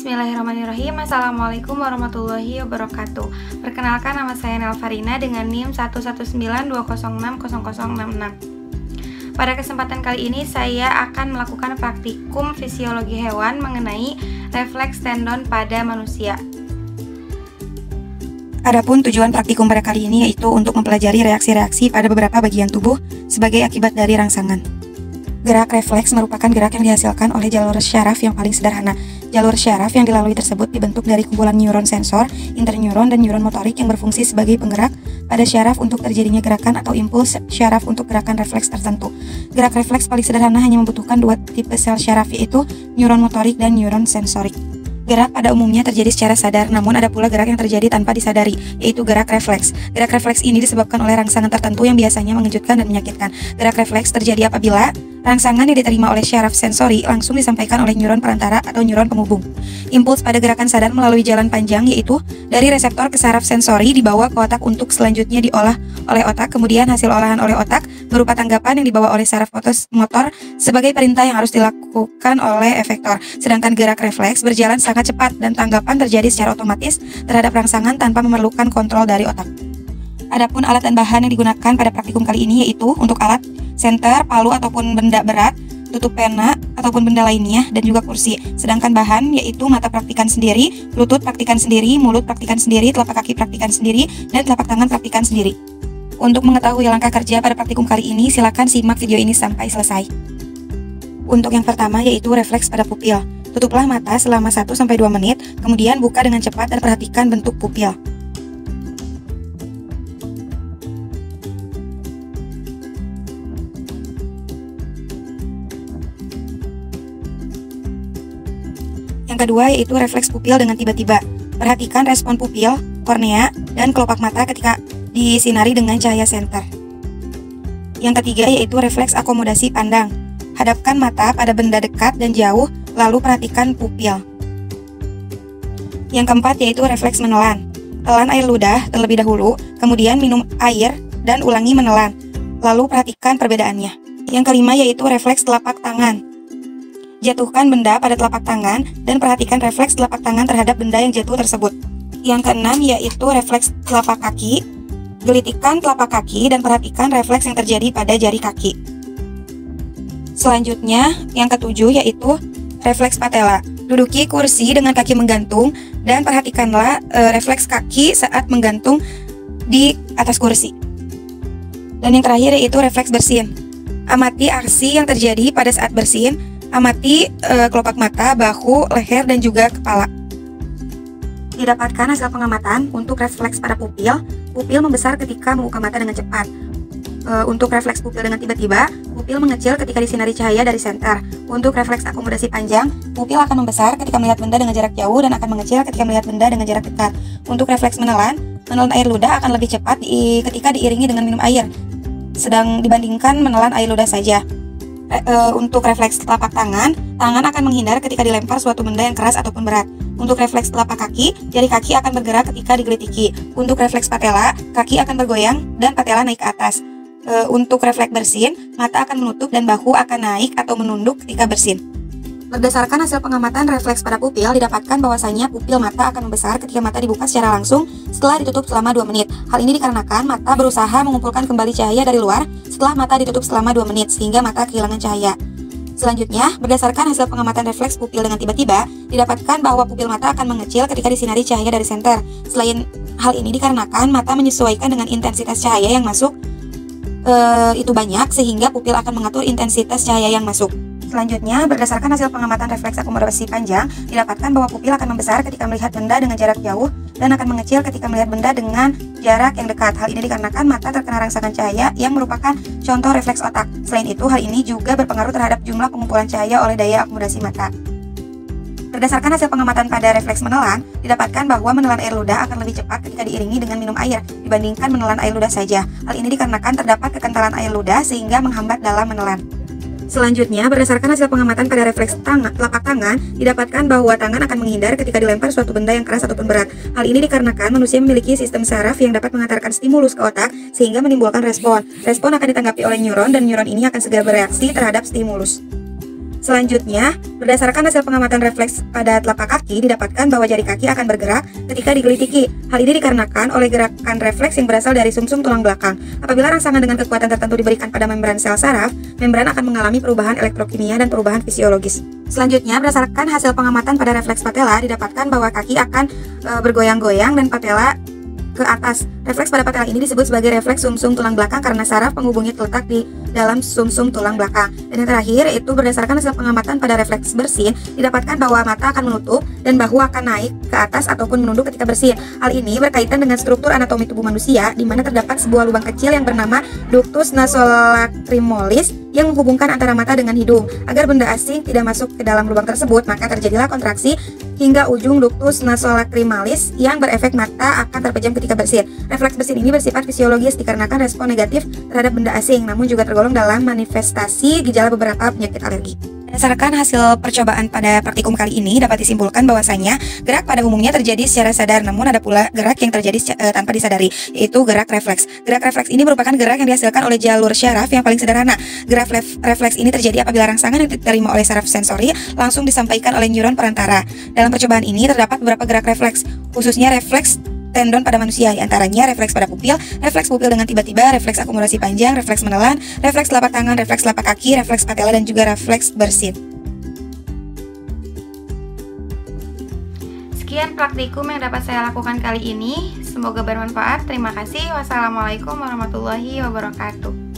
Bismillahirrahmanirrahim. Assalamualaikum warahmatullahi wabarakatuh. Perkenalkan, nama saya Nelvarina dengan NIM 11920600066. Pada kesempatan kali ini saya akan melakukan praktikum fisiologi hewan mengenai refleks tendon pada manusia. Adapun tujuan praktikum pada kali ini yaitu untuk mempelajari reaksi-reaksi pada beberapa bagian tubuh sebagai akibat dari rangsangan. Gerak refleks merupakan gerak yang dihasilkan oleh jalur syaraf yang paling sederhana. Jalur syaraf yang dilalui tersebut dibentuk dari kumpulan neuron sensor, interneuron, dan neuron motorik yang berfungsi sebagai penggerak pada syaraf untuk terjadinya gerakan atau impuls syaraf untuk gerakan refleks tertentu. Gerak refleks paling sederhana hanya membutuhkan dua tipe sel syaraf, yaitu neuron motorik dan neuron sensorik. Gerak pada umumnya terjadi secara sadar, namun ada pula gerak yang terjadi tanpa disadari, yaitu gerak refleks. Gerak refleks ini disebabkan oleh rangsangan tertentu yang biasanya mengejutkan dan menyakitkan. Gerak refleks terjadi apabila rangsangan yang diterima oleh syaraf sensori langsung disampaikan oleh neuron perantara atau neuron penghubung. Impuls pada gerakan sadar melalui jalan panjang, yaitu dari reseptor ke saraf sensori dibawa ke otak untuk selanjutnya diolah oleh otak. Kemudian hasil olahan oleh otak berupa tanggapan yang dibawa oleh saraf motor sebagai perintah yang harus dilakukan oleh efektor. Sedangkan gerak refleks berjalan sangat cepat dan tanggapan terjadi secara otomatis terhadap rangsangan tanpa memerlukan kontrol dari otak. Adapun alat dan bahan yang digunakan pada praktikum kali ini yaitu untuk alat senter, palu ataupun benda berat, tutup pena ataupun benda lainnya, dan juga kursi. Sedangkan bahan yaitu mata praktikan sendiri, lutut praktikan sendiri, mulut praktikan sendiri, telapak kaki praktikan sendiri, dan telapak tangan praktikan sendiri. Untuk mengetahui langkah kerja pada praktikum kali ini, silakan simak video ini sampai selesai. Untuk yang pertama yaitu refleks pada pupil. Tutuplah mata selama 1-2 menit, kemudian buka dengan cepat dan perhatikan bentuk pupil. Yang kedua yaitu refleks pupil dengan tiba-tiba. Perhatikan respon pupil, kornea, dan kelopak mata ketika disinari dengan cahaya senter. Yang ketiga yaitu refleks akomodasi pandang. Hadapkan mata pada benda dekat dan jauh, lalu perhatikan pupil. Yang keempat yaitu refleks menelan. Telan air ludah terlebih dahulu, kemudian minum air dan ulangi menelan, lalu perhatikan perbedaannya. Yang kelima yaitu refleks telapak tangan. Jatuhkan benda pada telapak tangan dan perhatikan refleks telapak tangan terhadap benda yang jatuh tersebut. Yang keenam yaitu refleks telapak kaki. Gelitikkan telapak kaki dan perhatikan refleks yang terjadi pada jari kaki. Selanjutnya, yang ketujuh yaitu refleks patella. Duduki kursi dengan kaki menggantung dan perhatikanlah refleks kaki saat menggantung di atas kursi. Dan yang terakhir yaitu refleks bersin. Amati aksi yang terjadi pada saat bersin. Amati kelopak mata, bahu, leher, dan juga kepala. Didapatkan hasil pengamatan untuk refleks pada pupil. Pupil membesar ketika membuka mata dengan cepat. Untuk refleks pupil dengan tiba-tiba, pupil mengecil ketika disinari cahaya dari senter. Untuk refleks akomodasi panjang, pupil akan membesar ketika melihat benda dengan jarak jauh dan akan mengecil ketika melihat benda dengan jarak dekat. Untuk refleks menelan air ludah akan lebih cepat ketika diiringi dengan minum air, sedang dibandingkan menelan air ludah saja. Untuk refleks telapak tangan akan menghindar ketika dilempar suatu benda yang keras ataupun berat. Untuk refleks telapak kaki, jari kaki akan bergerak ketika digelitiki. Untuk refleks patella, kaki akan bergoyang dan patella naik ke atas. Untuk refleks bersin, mata akan menutup dan bahu akan naik atau menunduk ketika bersin. Berdasarkan hasil pengamatan refleks pada pupil, didapatkan bahwasanya pupil mata akan membesar ketika mata dibuka secara langsung setelah ditutup selama 2 menit. Hal ini dikarenakan mata berusaha mengumpulkan kembali cahaya dari luar setelah mata ditutup selama 2 menit, sehingga mata kehilangan cahaya. Selanjutnya, berdasarkan hasil pengamatan refleks pupil dengan tiba-tiba, didapatkan bahwa pupil mata akan mengecil ketika disinari cahaya dari senter. Selain hal ini dikarenakan mata menyesuaikan dengan intensitas cahaya yang masuk itu banyak, sehingga pupil akan mengatur intensitas cahaya yang masuk. Selanjutnya, berdasarkan hasil pengamatan refleks akomodasi panjang, didapatkan bahwa pupil akan membesar ketika melihat benda dengan jarak jauh dan akan mengecil ketika melihat benda dengan jarak yang dekat. Hal ini dikarenakan mata terkena rangsangan cahaya yang merupakan contoh refleks otak. Selain itu, hal ini juga berpengaruh terhadap jumlah pengumpulan cahaya oleh daya akomodasi mata. Berdasarkan hasil pengamatan pada refleks menelan, didapatkan bahwa menelan air ludah akan lebih cepat ketika diiringi dengan minum air dibandingkan menelan air ludah saja. Hal ini dikarenakan terdapat kekentalan air ludah sehingga menghambat dalam menelan. Selanjutnya, berdasarkan hasil pengamatan pada refleks telapak tangan, didapatkan bahwa tangan akan menghindar ketika dilempar suatu benda yang keras ataupun berat. Hal ini dikarenakan manusia memiliki sistem saraf yang dapat mengantarkan stimulus ke otak sehingga menimbulkan respon. Respon akan ditanggapi oleh neuron dan neuron ini akan segera bereaksi terhadap stimulus. Selanjutnya, berdasarkan hasil pengamatan refleks pada telapak kaki, didapatkan bahwa jari kaki akan bergerak ketika digelitiki. Hal ini dikarenakan oleh gerakan refleks yang berasal dari sumsum tulang belakang. Apabila rangsangan dengan kekuatan tertentu diberikan pada membran sel saraf, membran akan mengalami perubahan elektrokimia dan perubahan fisiologis. Selanjutnya, berdasarkan hasil pengamatan pada refleks patella, didapatkan bahwa kaki akan bergoyang-goyang dan patella ke atas. Refleks pada patella ini disebut sebagai refleks sumsum tulang belakang karena saraf penghubungnya terletak di dalam sumsum tulang belakang. Dan yang terakhir, yaitu berdasarkan hasil pengamatan pada refleks bersin, didapatkan bahwa mata akan menutup dan bahu akan naik ke atas ataupun menunduk ketika bersin. Hal ini berkaitan dengan struktur anatomi tubuh manusia, di mana terdapat sebuah lubang kecil yang bernama ductus nasolacrimolis yang menghubungkan antara mata dengan hidung. Agar benda asing tidak masuk ke dalam lubang tersebut, maka terjadilah kontraksi hingga ujung ductus nasolacrimalis yang berefek mata akan terpejam ketika bersin. Refleks bersin ini bersifat fisiologis dikarenakan respon negatif terhadap benda asing, namun juga tergolong dalam manifestasi gejala beberapa penyakit alergi. Berdasarkan hasil percobaan pada praktikum kali ini, dapat disimpulkan bahwasanya gerak pada umumnya terjadi secara sadar, namun ada pula gerak yang terjadi tanpa disadari, yaitu gerak refleks. Gerak refleks ini merupakan gerak yang dihasilkan oleh jalur syaraf yang paling sederhana. Gerak refleks ini terjadi apabila rangsangan yang diterima oleh saraf sensori langsung disampaikan oleh neuron perantara. Dalam percobaan ini terdapat beberapa gerak refleks, khususnya refleks tendon pada manusia, diantaranya refleks pada pupil dengan tiba-tiba, refleks akumulasi panjang, refleks menelan, refleks telapak tangan, refleks telapak kaki, refleks patella, dan juga refleks bersin. Sekian praktikum yang dapat saya lakukan kali ini. Semoga bermanfaat. Terima kasih. Wassalamualaikum warahmatullahi wabarakatuh.